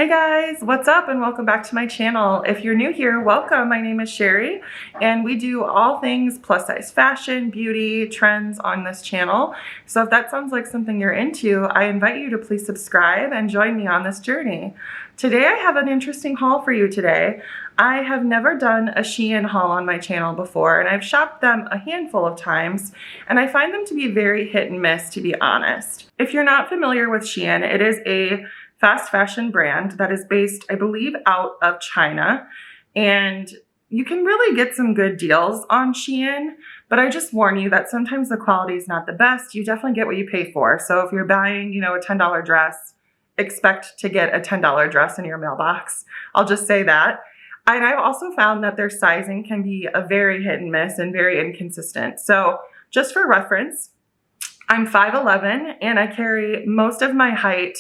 Hey guys, what's up and welcome back to my channel. If you're new here, welcome. My name is Sherry and we do all things plus size fashion, beauty, trends on this channel. So if that sounds like something you're into, I invite you to please subscribe and join me on this journey. Today I have an interesting haul for you today. I have never done a SHEIN haul on my channel before and I've shopped them a handful of times and I find them to be very hit and miss, to be honest. If you're not familiar with SHEIN, it is a fast fashion brand that is based, I believe, out of China. And you can really get some good deals on SHEIN, but I just warn you that sometimes the quality is not the best. You definitely get what you pay for. So if you're buying, a $10 dress, expect to get a $10 dress in your mailbox. I'll just say that. And I've also found that their sizing can be a very hit and miss and very inconsistent. So just for reference, I'm 5'11" and I carry most of my height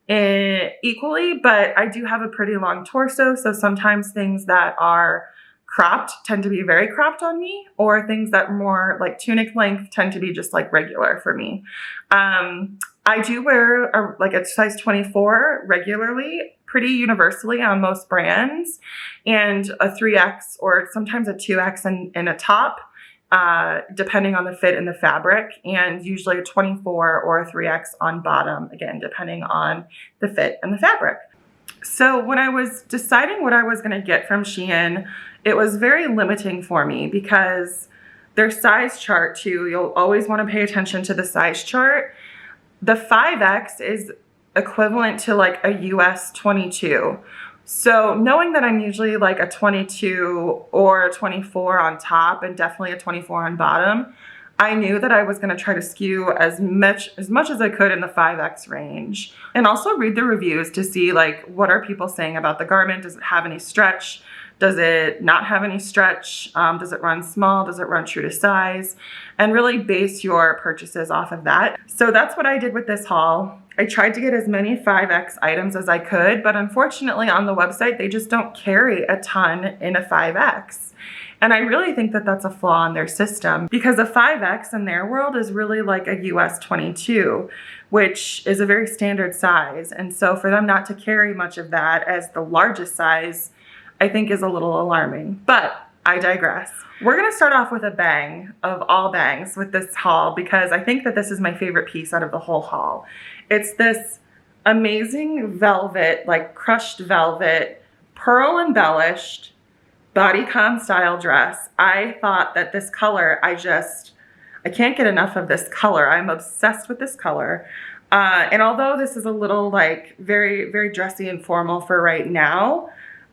equally, but I do have a pretty long torso, so sometimes things that are cropped tend to be very cropped on me, or things that are more like tunic length tend to be just like regular for me. I do wear a size 24 regularly, pretty universally on most brands, and a 3X or sometimes a 2X in a top, depending on the fit and the fabric, and usually a 24 or a 3X on bottom, again, depending on the fit and the fabric. So when I was deciding what I was going to get from SHEIN, it was very limiting for me because their size chart too, you'll always want to pay attention to the size chart. The 5X is equivalent to like a US 22. So knowing that I'm usually like a 22 or a 24 on top and definitely a 24 on bottom, I knew that I was going to try to skew as much as I could in the 5X range. And also read the reviews to see like what are people saying about the garment. Does it have any stretch? Does it not have any stretch? Does it run small? Does it run true to size? And really base your purchases off of that. So that's what I did with this haul. I tried to get as many 5X items as I could, but unfortunately on the website, they just don't carry a ton in a 5X. And I really think that that's a flaw in their system because a 5X in their world is really like a US 22, which is a very standard size. And so for them not to carry much of that as the largest size, I think is a little alarming, but I digress. We're gonna start off with a bang of all bangs with this haul because I think that this is my favorite piece out of the whole haul. It's this amazing velvet, like crushed velvet, pearl embellished, bodycon style dress. I thought that this color, I can't get enough of this color. I'm obsessed with this color. And although this is a little like very, very dressy and formal for right now,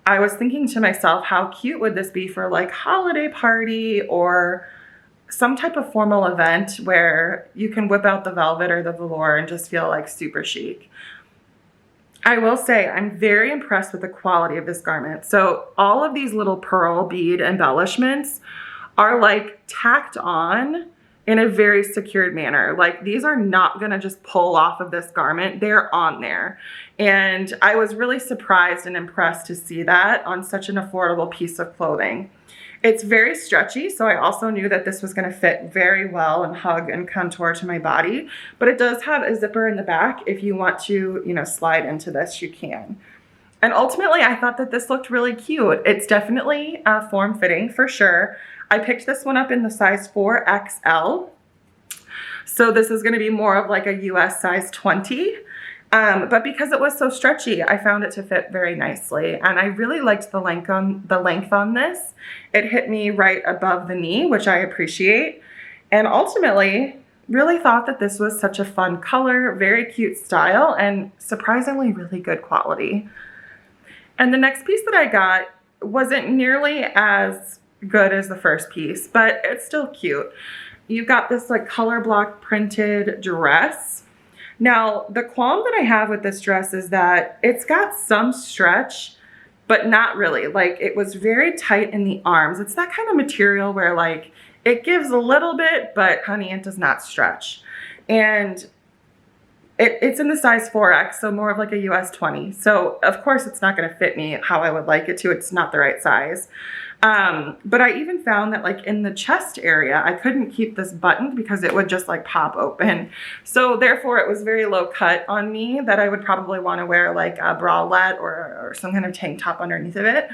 I was thinking to myself, how cute would this be for like holiday party or some type of formal event where you can whip out the velvet or the velour and just feel like super chic. I will say I'm very impressed with the quality of this garment. So all of these little pearl bead embellishments are like tacked on in a very secured manner. Like these are not gonna just pull off of this garment, they're on there. And I was really surprised and impressed to see that on such an affordable piece of clothing. It's very stretchy, so I also knew that this was gonna fit very well and hug and contour to my body, but it does have a zipper in the back. If you want to, slide into this, you can. And ultimately, I thought that this looked really cute. It's definitely form-fitting for sure. I picked this one up in the size 4XL. So this is gonna be more of like a US size 20. But because it was so stretchy, I found it to fit very nicely. And I really liked the length on this. It hit me right above the knee, which I appreciate. And ultimately, really thought that this was such a fun color, very cute style, and surprisingly really good quality. And the next piece that I got wasn't nearly as good as the first piece, but it's still cute. You've got this like color block printed dress. Now, the qualm that I have with this dress is that it's got some stretch, but not really. Like it was very tight in the arms. It's that kind of material where like it gives a little bit, but honey, it does not stretch. And it's in the size 4X, so more of like a US 20. So of course it's not gonna fit me how I would like it to. It's not the right size. But I even found that like in the chest area, I couldn't keep this buttoned because it would just like pop open. So therefore it was very low cut on me that I would probably want to wear like a bralette or some kind of tank top underneath of it.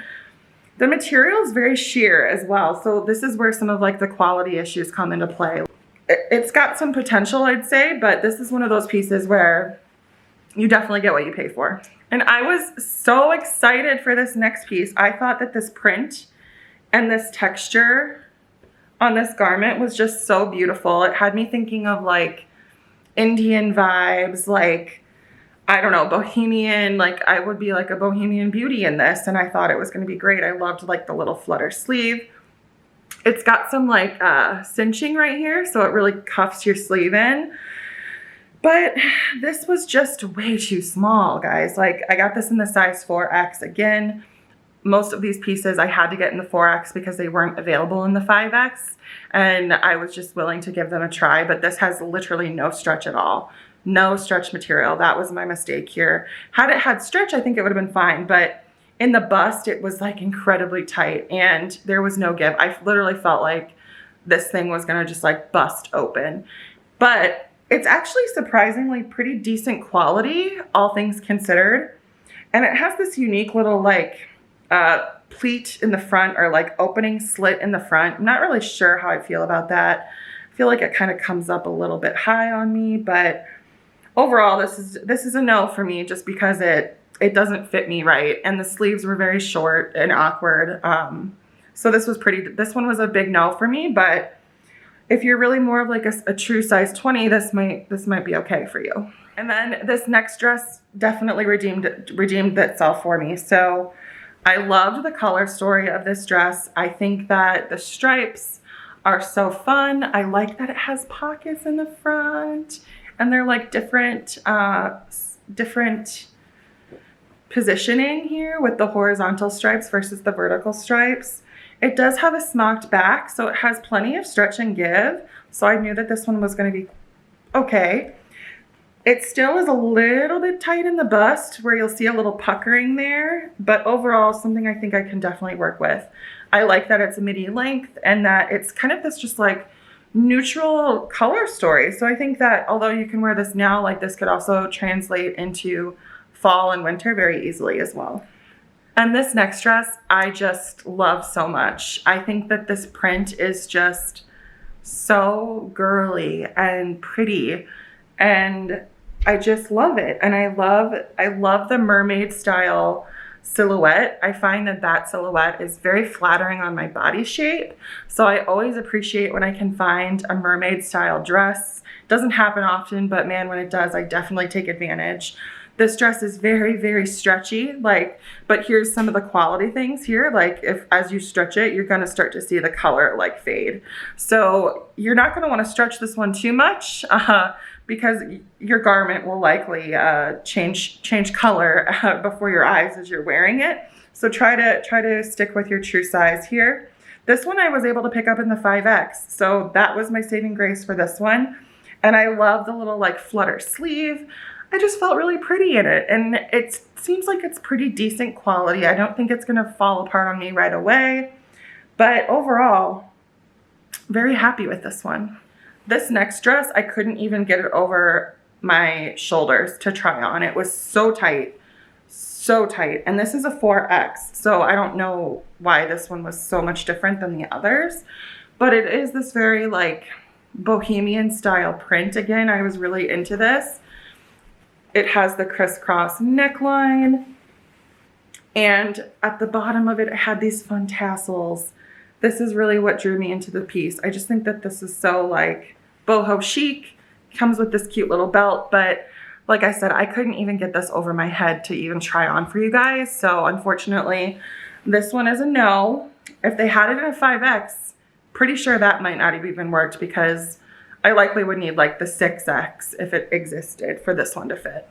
The material is very sheer as well. So this is where some of like the quality issues come into play. It's got some potential, I'd say, but this is one of those pieces where you definitely get what you pay for. And I was so excited for this next piece. I thought that this print and this texture on this garment was just so beautiful. It had me thinking of like Indian vibes, like, I don't know, bohemian, like I would be like a bohemian beauty in this. And I thought it was going to be great. I loved like the little flutter sleeve. It's got some like cinching right here, so it really cuffs your sleeve in. But this was just way too small, guys. Like I got this in the size 4X. Again, most of these pieces I had to get in the 4X because they weren't available in the 5X. And I was just willing to give them a try. But this has literally no stretch at all. No stretch material. That was my mistake here. Had it had stretch, I think it would have been fine. But in the bust, it was like incredibly tight and there was no give. I literally felt like this thing was gonna just like bust open. But it's actually surprisingly pretty decent quality, all things considered. And it has this unique little like pleat in the front, or like opening slit in the front. I'm not really sure how I feel about that. I feel like it kind of comes up a little bit high on me, but overall this is a no for me, just because it doesn't fit me right. And the sleeves were very short and awkward. So this one was a big no for me, but if you're really more of like a true size 20, this might be okay for you. And then this next dress definitely redeemed itself for me. So I loved the color story of this dress. I think that the stripes are so fun. I like that it has pockets in the front and they're like different positioning here with the horizontal stripes versus the vertical stripes. It does have a smocked back, so it has plenty of stretch and give. So I knew that this one was going to be okay. It still is a little bit tight in the bust where you'll see a little puckering there, but overall something I think I can definitely work with. I like that it's a midi length and that it's kind of this just like neutral color story. So I think that although you can wear this now, like this could also translate into fall and winter very easily as well. And this next dress, I just love so much. I think that this print is just so girly and pretty, and I just love it. And I love the mermaid style silhouette. I find that silhouette is very flattering on my body shape. So I always appreciate when I can find a mermaid style dress. Doesn't happen often, but man, when it does, I definitely take advantage. This dress is very, very stretchy, but here's some of the quality things here. Like as you stretch it, you're gonna start to see the color like fade. So you're not gonna wanna stretch this one too much because your garment will likely change color before your eyes as you're wearing it. So try to stick with your true size here. This one I was able to pick up in the 5X. So that was my saving grace for this one. And I love the little like flutter sleeve. I just felt really pretty in it, and it seems like it's pretty decent quality. I don't think it's gonna fall apart on me right away, but overall, very happy with this one. This next dress, I couldn't even get it over my shoulders to try on. It was so tight, and this is a 4X, so I don't know why this one was so much different than the others, but it is this very like bohemian style print. Again, I was really into this. It has the crisscross neckline, and at the bottom of it, it had these fun tassels. This is really what drew me into the piece. I just think that this is so like boho chic, comes with this cute little belt, but like I said, I couldn't even get this over my head to even try on for you guys. So unfortunately, this one is a no. If they had it in a 5X, pretty sure that might not have even worked because I likely would need like the 6X if it existed for this one to fit.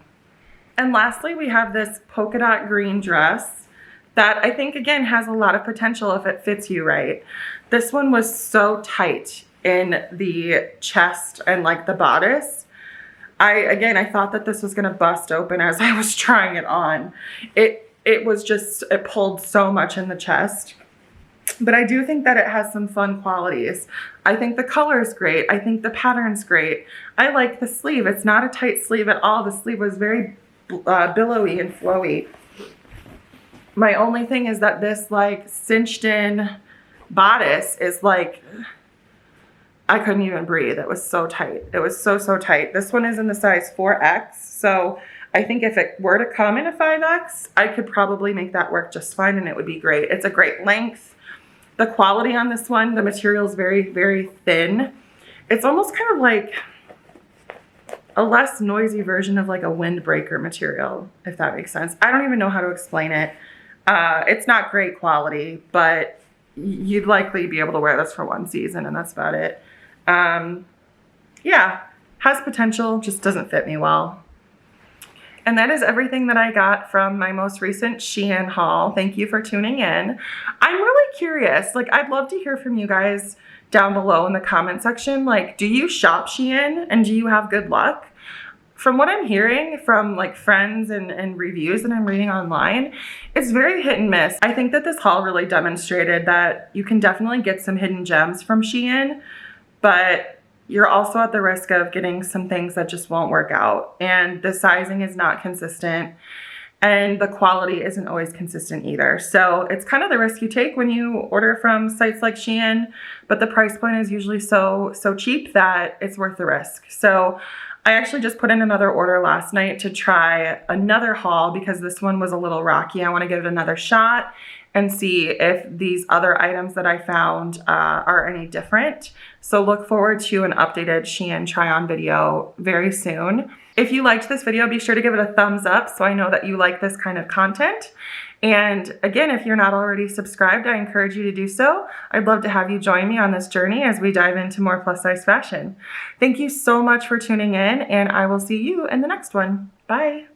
And lastly, we have this polka dot green dress that I think again has a lot of potential if it fits you right. This one was so tight in the chest and like the bodice. I thought that this was gonna bust open as I was trying it on. It pulled so much in the chest. but I do think that it has some fun qualities. I think the color is great. I think the pattern's great. I like the sleeve. It's not a tight sleeve at all. The sleeve was very billowy and flowy. My only thing is that this like cinched in bodice is like, I couldn't even breathe. It was so tight. It was so tight. This one is in the size 4X. So I think if it were to come in a 5X, I could probably make that work just fine and it would be great. It's a great length. The quality on this one, the material is very thin. It's almost kind of like a less noisy version of like a windbreaker material, if that makes sense. I don't even know how to explain it. It's not great quality, but you'd likely be able to wear this for one season and that's about it. Yeah, has potential, just doesn't fit me well. And that is everything that I got from my most recent SHEIN haul. Thank you for tuning in. I'm really curious, like I'd love to hear from you guys down below in the comment section. Like, do you shop SHEIN and do you have good luck? From what I'm hearing from like friends and reviews that I'm reading online, it's very hit and miss. I think that this haul really demonstrated that you can definitely get some hidden gems from SHEIN, but you're also at the risk of getting some things that just won't work out. And the sizing is not consistent and the quality isn't always consistent either. So it's kind of the risk you take when you order from sites like SHEIN, but the price point is usually so cheap that it's worth the risk. So I actually just put in another order last night to try another haul because this one was a little rocky. I want to give it another shot and see if these other items that I found are any different. So look forward to an updated SHEIN try-on video very soon. If you liked this video, be sure to give it a thumbs up so I know that you like this kind of content. And again, if you're not already subscribed, I encourage you to do so. I'd love to have you join me on this journey as we dive into more plus size fashion. Thank you so much for tuning in, and I will see you in the next one. Bye.